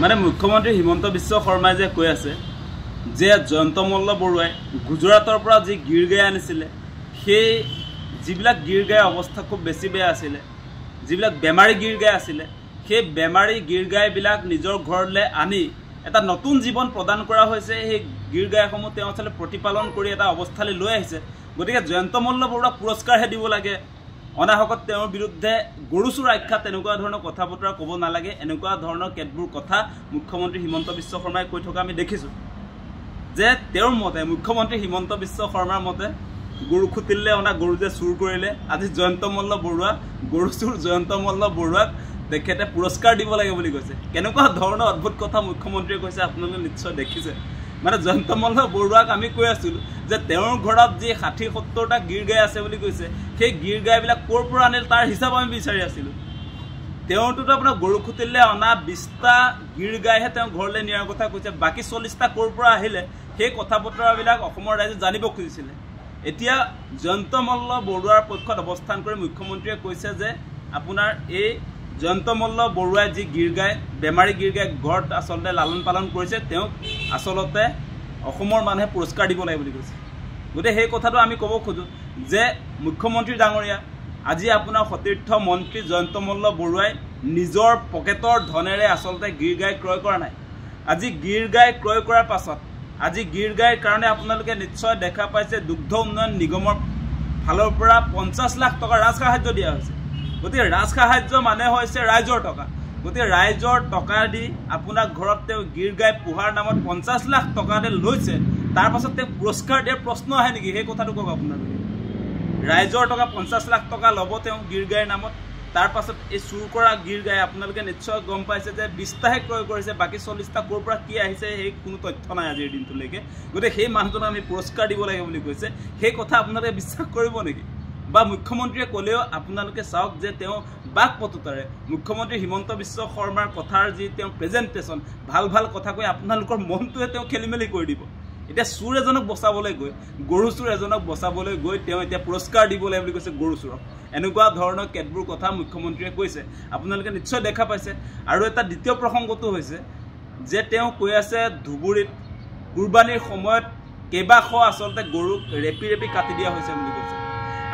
মানে মুখ্যমন্ত্ৰী হিমন্ত বিশ্ব শৰ্মাই যে কৈ আছে যে জয়ন্ত মল্ল বৰুৱাই গুজৰাটৰ পৰা যি গীৰ গাই আনিছিলে সেই যিবিলাক গীৰ গাই অৱস্থা খুব বেছি বেয়া আছিলে, যিবিলাক বেমাৰী গীৰ গাই আছিলে সেই বেমাৰী গীৰ গাইবিলাক নিজৰ ঘৰলৈ আনি এটা নতুন জীৱন প্ৰদান কৰা হৈছে। সেই গীৰ গাইসমূহ তেওঁ আচলতে প্ৰতিপালন কৰি এটা অৱস্থালৈ লৈ আহিছে। গতিকে জয়ন্ত মল্ল বৰুৱাক পুৰস্কাৰহে দিব লাগে, অনাহকত তেওঁৰ বিৰুদ্ধে গৰু চোৰ আখ্যা তেনেকুৱা ধৰণৰ কথা বতৰা ক'ব নালাগে। এনেকুৱা ধৰণৰ কেতবোৰ কথা মুখ্যমন্ত্ৰী হিমন্ত বিশ্ব শৰ্মাই কৈ থকা আমি দেখিছোঁ যে তেওঁৰ মতে, মুখ্যমন্ত্ৰী হিমন্ত বিশ্ব শৰ্মাৰ মতে গৰু খুটিলে অনা গৰু যে চুৰ কৰিলে, আজি জয়ন্ত মল্ল বৰুৱা গৰু চুৰ জয়ন্ত মল্ল বৰুৱাক তেখেতে পুৰস্কাৰ দিব লাগে বুলি কৈছে। কেনেকুৱা ধৰণৰ অদ্ভুত কথা মুখ্যমন্ত্ৰীয়ে কৈছে আপোনালোকে নিশ্চয় দেখিছে। মানে জয়ন্ত মল্ল বৰুৱাক আমি কৈ আছিলোঁ যে তেওঁৰ ঘৰত যি ৬০-৭০টা গীৰ গাই আছে বুলি কৈছে, সেই গীৰ গাইবিলাক ক'ৰ পৰা আনিল তাৰ হিচাপ আমি বিচাৰি আছিলোঁ। তেওঁটোতো আপোনাৰ গৰু খুটিলে অনা ২০টা গীৰ গাইহে তেওঁ ঘৰলৈ নিয়াৰ কথা কৈছে, বাকী ৪০টা ক'ৰ পৰা আহিলে সেই কথা বতৰাবিলাক অসমৰ ৰাইজে জানিব খুজিছিলে। এতিয়া জয়ন্ত মল্ল বৰুৱাৰ পক্ষত অৱস্থান কৰি মুখ্যমন্ত্ৰীয়ে কৈছে যে আপোনাৰ এই জয়ন্ত মল্ল বৰুৱাই যি গীৰ গাই, বেমাৰী গীৰ গাই ঘৰত আচলতে লালন পালন কৰিছে, তেওঁক আচলতে অসমৰ মানুহে পুৰস্কাৰ দিব লাগে বুলি কৈছে। গতিকে সেই কথাটো আমি ক'ব খোজোঁ যে মুখ্যমন্ত্ৰী ডাঙৰীয়া, আজি আপোনাৰ সতীৰ্থ মন্ত্ৰী জয়ন্ত মল্ল বৰুৱাই নিজৰ পকেটৰ ধনেৰে আচলতে গীৰ গাই ক্ৰয় কৰা নাই। আজি গীৰ গাই ক্ৰয় কৰাৰ পাছত আজি গীৰ গাইৰ কাৰণে আপোনালোকে নিশ্চয় দেখা পাইছে দুগ্ধ উন্নয়ন নিগমৰ ফালৰ পৰা ৫০ লাখ টকা ৰাজসাহায্য দিয়া হৈছে। গতিকে ৰাজসাহায্য মানে হৈছে ৰাইজৰ টকা। গতিকে ৰাইজৰ টকা দি আপোনাৰ ঘৰত তেওঁ গীৰ গাই পোহাৰ নামত ৫০ লাখ টকা লৈছে, তাৰ পাছত তেওঁ পুৰস্কাৰ দিয়াৰ প্ৰশ্ন আহে নেকি? সেই কথাটো কওক আপোনালোকে। ৰাইজৰ টকা ৫০ লাখ টকা ল'ব তেওঁ গীৰ গাইৰ নামত, তাৰ পাছত এই চুৰ কৰা গীৰ গাই আপোনালোকে নিশ্চয় গম পাইছে যে ২০টাহে ক্ৰয় কৰিছে, বাকী ৪০টা ক'ৰ পৰা কি আহিছে সেই কোনো তথ্য নাই আজিৰ দিনটোলৈকে। গতিকে সেই মানুহজনক আমি পুৰস্কাৰ দিব লাগে বুলি কৈছে, সেই কথা আপোনালোকে বিশ্বাস কৰিব নেকি? বা মুখ্যমন্ত্ৰীয়ে ক'লেও আপোনালোকে চাওক যে তেওঁ বাক পটুতাৰে মুখ্যমন্ত্ৰী হিমন্ত বিশ্ব শৰ্মাৰ কথাৰ যি তেওঁ প্ৰেজেণ্টেশ্যন, ভাল ভাল কথা কৈ আপোনালোকৰ মনটোৱে তেওঁ খেলি মেলি কৰি দিব। এতিয়া চোৰ এজনক বচাবলৈ গৈ, গৰু চোৰ এজনক বচাবলৈ গৈ তেওঁ এতিয়া পুৰস্কাৰ দিব লাগে বুলি কৈছে গৰু চোৰক। এনেকুৱা ধৰণৰ কেতবোৰ কথা মুখ্যমন্ত্ৰীয়ে কৈছে, আপোনালোকে নিশ্চয় দেখা পাইছে। আৰু এটা দ্বিতীয় প্ৰসংগটো হৈছে যে তেওঁ কৈ আছে ধুবুৰীত কুৰবানীৰ সময়ত কেইবাশ আচলতে গৰুক ৰেপি ৰেপি কাটি দিয়া হৈছে বুলি কৈছে।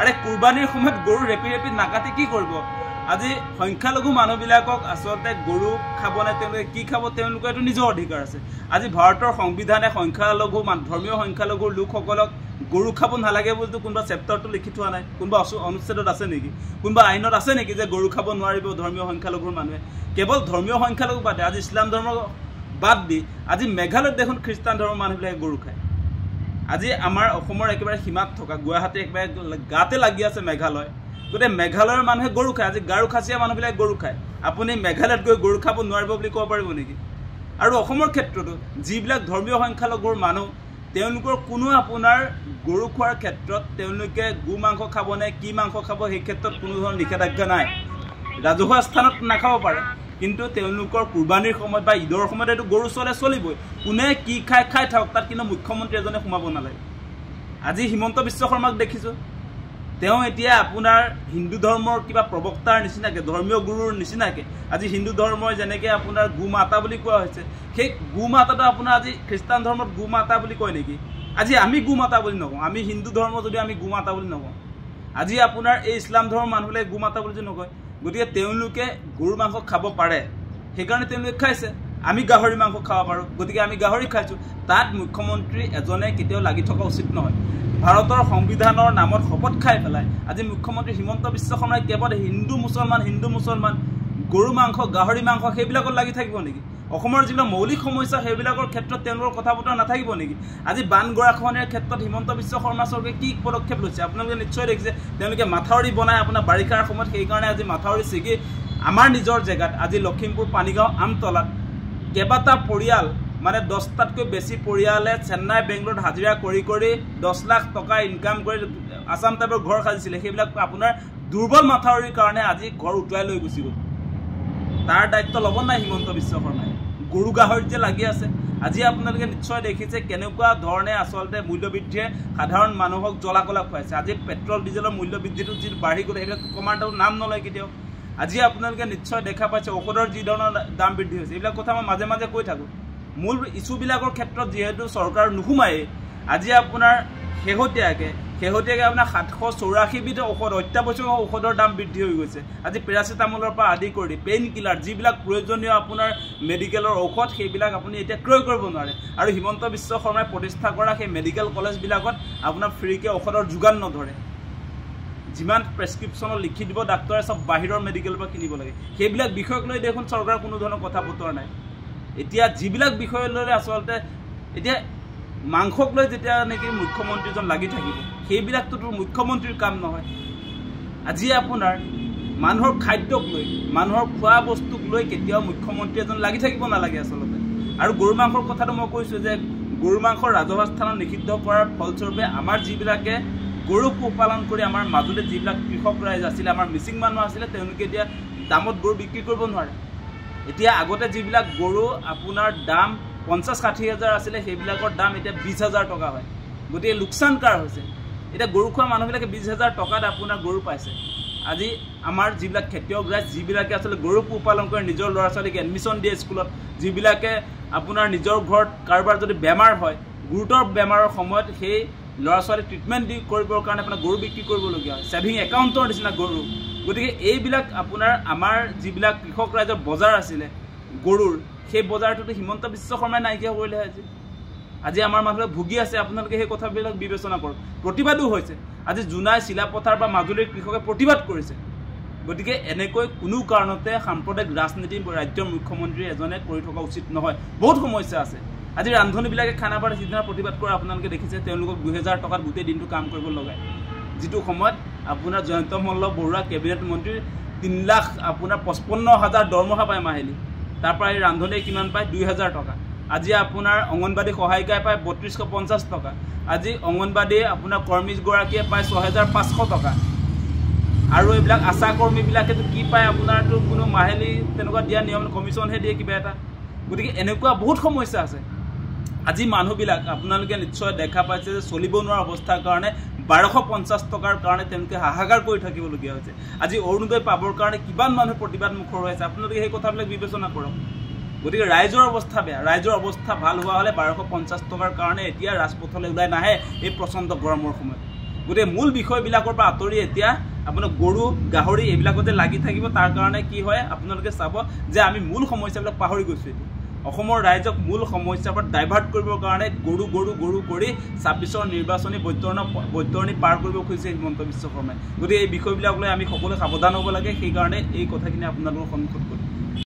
আৰে কুৰবানীৰ সময়ত গৰু ৰেপি ৰেপি নাকাটি কি কৰিব? আজি সংখ্যালঘু মানুহবিলাকক আচলতে গৰু খাবনে, তেওঁলোকে কি খাব তেওঁলোকৰ এইটো নিজৰ অধিকাৰ আছে। আজি ভাৰতৰ সংবিধানে সংখ্যালঘু ধৰ্মীয় সংখ্যালঘুৰ লোকসকলক গৰু খাব নালাগে বুলিতো কোনোবা চেপ্টাৰটো লিখি থোৱা নাই, কোনোবা অনুচ্ছেদত আছে নেকি, কোনোবা আইনত আছে নেকি যে গৰু খাব নোৱাৰিব ধৰ্মীয় সংখ্যালঘুৰ মানুহে? কেৱল ধৰ্মীয় সংখ্যালঘু বাদে আজি ইছলাম ধৰ্ম বাদ দি আজি মেঘালয়ত দেখোন খ্ৰীষ্টান ধৰ্মৰ মানুহবিলাকে গৰু খায়। আজি আমাৰ অসমৰ একেবাৰে সীমাত থকা গুৱাহাটী একেবাৰে গাতে লাগি আছে মেঘালয়, গতিকে মেঘালয়ৰ মানুহে গৰু খায়। আজি গাৰো খাচীয়া মানুহবিলাকে গৰু খায়, আপুনি মেঘালয়ত গৈ গৰু খাব নোৱাৰিব বুলি ক'ব পাৰিব নেকি? আৰু অসমৰ ক্ষেত্ৰতো যিবিলাক ধৰ্মীয় সংখ্যালঘুৰ মানুহ, তেওঁলোকৰ কোনো আপোনাৰ গৰু খোৱাৰ ক্ষেত্ৰত তেওঁলোকে গো মাংস খাবনে কি মাংস খাব সেই ক্ষেত্ৰত কোনো ধৰণৰ নিষেধাজ্ঞা নাই। ৰাজহুৱা স্থানত নাখাব পাৰে, কিন্তু তেওঁলোকৰ কুৰবানীৰ সময়ত বা ঈদৰ সময়ত এইটো গৰু চলিবই। কোনে কি খাই খাই থাকক, তাত কিন্তু মুখ্যমন্ত্ৰী এজনে সোমাব নালাগে। আজি হিমন্ত বিশ্ব শৰ্মাক দেখিছোঁ, তেওঁ এতিয়া আপোনাৰ হিন্দু ধৰ্মৰ কিবা প্ৰবক্তাৰ নিচিনাকৈ, ধৰ্মীয় গুৰুৰ নিচিনাকৈ আজি হিন্দু ধৰ্মৰ যেনেকৈ আপোনাৰ গো মাতা বুলি কোৱা হৈছে, সেই গো মাতাটো আপোনাৰ আজি খ্ৰীষ্টান ধৰ্মত গো মাতা বুলি কয় নেকি? আজি আমি গো মাতা বুলি নকওঁ, আমি হিন্দু ধৰ্ম যদিও আমি গো মাতা বুলি নকওঁ। আজি আপোনাৰ এই ইছলাম ধৰ্মৰ মানুহবিলাকে গো মাতা বুলি নকয়। গতিকে তেওঁলোকে গৰুৰ মাংস খাব পাৰে, সেইকাৰণে তেওঁলোকে খাইছে। আমি গাহৰি মাংস খাব পাৰোঁ, গতিকে আমি গাহৰি খাইছোঁ। তাত মুখ্যমন্ত্ৰী এজনে কেতিয়াও লাগি থকা উচিত নহয়। ভাৰতৰ সংবিধানৰ নামত শপত খাই পেলাই আজি মুখ্যমন্ত্ৰী হিমন্ত বিশ্ব শৰ্মাই কেৱল হিন্দু মুছলমান গৰু মাংস গাহৰি মাংস সেইবিলাকত লাগি থাকিব নেকি? অসমৰ যিবিলাক মৌলিক সমস্যা সেইবিলাকৰ ক্ষেত্ৰত তেওঁলোকৰ কথা বতৰা নাথাকিব নেকি? আজি বান গৰাখহনীয়াৰ ক্ষেত্ৰত হিমন্ত বিশ্ব শৰ্মা চৰকাৰে কি পদক্ষেপ লৈছে আপোনালোকে নিশ্চয় দেখিছে। তেওঁলোকে মাথাউৰি বনাই আপোনাৰ বাৰিষাৰ সময়ত, সেইকাৰণে আজি মাথাউৰি ছিগি আমাৰ নিজৰ জেগাত আজি লখিমপুৰ পানীগাঁও আমতলাত কেইবাটা পৰিয়াল, মানে 10টাতকৈ বেছি পৰিয়ালে চেন্নাই বেংগলোৰত হাজিৰা কৰি 10 লাখ টকা ইনকাম কৰি আছাম টাইপৰ ঘৰ সাজিছিলে। সেইবিলাক আপোনাৰ দুৰ্বল মাথাউৰিৰ কাৰণে আজি ঘৰ উটুৱাই লৈ গুচি গ'ল। তাৰ দায়িত্ব ল'ব নাই হিমন্ত বিশ্ব শৰ্মাই। গৰু গাহৰিত যে লাগি আছে, আজি আপোনালোকে নিশ্চয় দেখিছে কেনেকুৱা ধৰণে আচলতে মূল্যবৃদ্ধিয়ে সাধাৰণ মানুহক জ্বলা কলা খুৱাইছে। আজি পেট্ৰল ডিজেলৰ মূল্য বৃদ্ধিটো যি বাঢ়ি গ'লে সেইবিলাক কমাৰ নাম নলয় কেতিয়াও। আজি আপোনালোকে নিশ্চয় দেখা পাইছে ঔষধৰ যি ধৰণৰ দাম বৃদ্ধি হৈছে এইবিলাক কথা মই মাজে মাজে কৈ থাকোঁ মূল ইছ্যুবিলাকৰ ক্ষেত্ৰত যিহেতু চৰকাৰ নুসুমায়েই আজি আপোনাৰ শেহতীয়াকৈ আপোনাৰ 784 বিধ ঔষধ অত্যাৱশ্যকীয় ঔষধৰ দাম বৃদ্ধি হৈ গৈছে আজি পেৰাচিটামলৰ পৰা আদি কৰি পেইন কিলাৰ যিবিলাক প্ৰয়োজনীয় আপোনাৰ মেডিকেলৰ ঔষধ সেইবিলাক আপুনি এতিয়া ক্ৰয় কৰিব নোৱাৰে আৰু হিমন্ত বিশ্ব শৰ্মাই প্ৰতিষ্ঠা কৰা সেই মেডিকেল কলেজবিলাকত আপোনাৰ ফ্ৰীকৈ ঔষধৰ যোগান নধৰে যিমান প্ৰেছক্ৰিপশ্যনত লিখি দিব ডাক্তৰে সব বাহিৰৰ মেডিকেলৰ পৰা কিনিব লাগে সেইবিলাক বিষয়ক লৈ দেখোন চৰকাৰ কোনো ধৰণৰ কথা বতৰা নাই এতিয়া যিবিলাক বিষয় লৈ আচলতে এতিয়া মাংসক লৈ যেতিয়া নেকি মুখ্যমন্ত্ৰীজন লাগি থাকিব সেইবিলাকতো মুখ্যমন্ত্ৰীৰ কাম নহয় আজি আপোনাৰ মানুহৰ খাদ্যক লৈ মানুহৰ খোৱা বস্তুক লৈ কেতিয়াও মুখ্যমন্ত্ৰী এজন লাগি থাকিব নালাগে আচলতে আৰু গৰু মাংসৰ কথাটো মই কৈছোঁ যে গৰু মাংসৰ ৰাজহুৱা স্থানত নিষিদ্ধ কৰাৰ ফলস্বৰূপে আমাৰ যিবিলাকে গৰু পোহপালন কৰি আমাৰ মাজুলীত যিবিলাক কৃষক ৰাইজ আছিলে আমাৰ মিচিং মানুহ আছিলে তেওঁলোকে এতিয়া দামত গৰু বিক্ৰী কৰিব নোৱাৰে এতিয়া আগতে যিবিলাক গৰু আপোনাৰ দাম 50-60 হাজাৰ আছিলে সেইবিলাকৰ দাম এতিয়া 20,000 টকা হয় গতিকে লোকচান কাৰ হৈছে এতিয়া গৰু খোৱা মানুহবিলাকে 20,000 টকাত আপোনাৰ গৰু পাইছে আজি আমাৰ যিবিলাক খেতিয়ক ৰাইজ যিবিলাকে আচলতে গৰু পোহপালন কৰি নিজৰ ল'ৰা ছোৱালীক এডমিশ্যন দিয়ে স্কুলত যিবিলাকে আপোনাৰ নিজৰ ঘৰত কাৰোবাৰ যদি বেমাৰ হয় গুৰুতৰ বেমাৰৰ সময়ত সেই ল'ৰা ছোৱালী ট্ৰিটমেণ্ট কৰিবৰ কাৰণে আপোনাৰ গৰু বিক্ৰী কৰিবলগীয়া হয় ছেভিং একাউণ্টৰ নিচিনা গৰু গতিকে এইবিলাক আপোনাৰ আমাৰ যিবিলাক কৃষক ৰাইজৰ বজাৰ আছিলে গৰুৰ সেই বজাৰটোতো হিমন্ত বিশ্ব শৰ্মাই নাইকিয়া কৰিলে আজি আমাৰ মানুহে ভুগি আছে আপোনালোকে সেই কথাবিলাক বিবেচনা কৰক প্ৰতিবাদো হৈছে আজি জোনাই চিলাপথাৰ বা মাজুলীৰ কৃষকে প্ৰতিবাদ কৰিছে গতিকে এনেকৈ কোনো কাৰণতে সাম্প্ৰদায়িক ৰাজনীতি ৰাজ্যৰ মুখ্যমন্ত্ৰী এজনে কৰি থকা উচিত নহয় বহুত সমস্যা আছে আজি ৰান্ধনীবিলাকে খানা পাৰ সিদিনা প্ৰতিবাদ কৰা আপোনালোকে দেখিছে তেওঁলোকক 2,000 টকাত গোটেই দিনটো কাম কৰিব লগায় যিটো সময়ত আপোনাৰ জয়ন্ত মল্ল বৰুৱা কেবিনেট মন্ত্ৰীৰ 3 লাখ আপোনাৰ 55,000 দৰমহা পায় মাহিলী তাৰ পৰা এই ৰান্ধনীয়ে কিমান পায় 2,000 টকা আজি আপোনাৰ অংগনবাদী সহায়িকাই পায় 3250 টকা আজি অংগনবাদী আপোনাৰ কৰ্মীগৰাকীয়ে পায় 6,500 টকা আৰু এইবিলাক আশা কৰ্মীবিলাকেতো কি পায় আপোনাৰতো কোনো মাহিলী তেনেকুৱা দিয়া নিয়ম কমিশ্যনহে দিয়ে কিবা এটা গতিকে এনেকুৱা বহুত সমস্যা আছে আজি মানুহবিলাক আপোনালোকে নিশ্চয় দেখা পাইছে যে চলিব নোৱাৰা অৱস্থাৰ কাৰণে 1250 টকাৰ কাৰণে তেওঁলোকে হাহাকাৰ কৰি থাকিবলগীয়া হৈছে আজি অৰুণোদয় পাবৰ কাৰণে কিমান মানুহ প্ৰতিবাদ মুখৰ হৈ আছে আপোনালোকে সেই কথাবিলাক বিবেচনা কৰক গতিকে ৰাইজৰ অৱস্থা বেয়া ৰাইজৰ অৱস্থা ভাল হোৱা হ'লে 1250 টকাৰ কাৰণে এতিয়া ৰাজপথলৈ ওলাই নাহে এই প্ৰচণ্ড গৰমৰ সময়ত গতিকে মূল বিষয়বিলাকৰ পৰা আঁতৰি এতিয়া আপোনাৰ গৰু গাহৰি এইবিলাকতে লাগি থাকিব তাৰ কাৰণে কি হয় আপোনালোকে চাব যে আমি মূল সমস্যাবিলাক পাহৰি গৈছোঁ এতিয়া অসমৰ ৰাইজক মূল সমস্যাৰ পৰা ডাইভাৰ্ট কৰিবৰ কাৰণে গৰু কৰি 26ৰ নিৰ্বাচনী বৈতৰণি পাৰ কৰিব খুজিছে হিমন্ত বিশ্ব শৰ্মাই গতিকে এই বিষয়বিলাক লৈ আমি সকলোৱে সাৱধান হ'ব লাগে সেইকাৰণে এই কথাখিনি আপোনালোকৰ সন্মুখত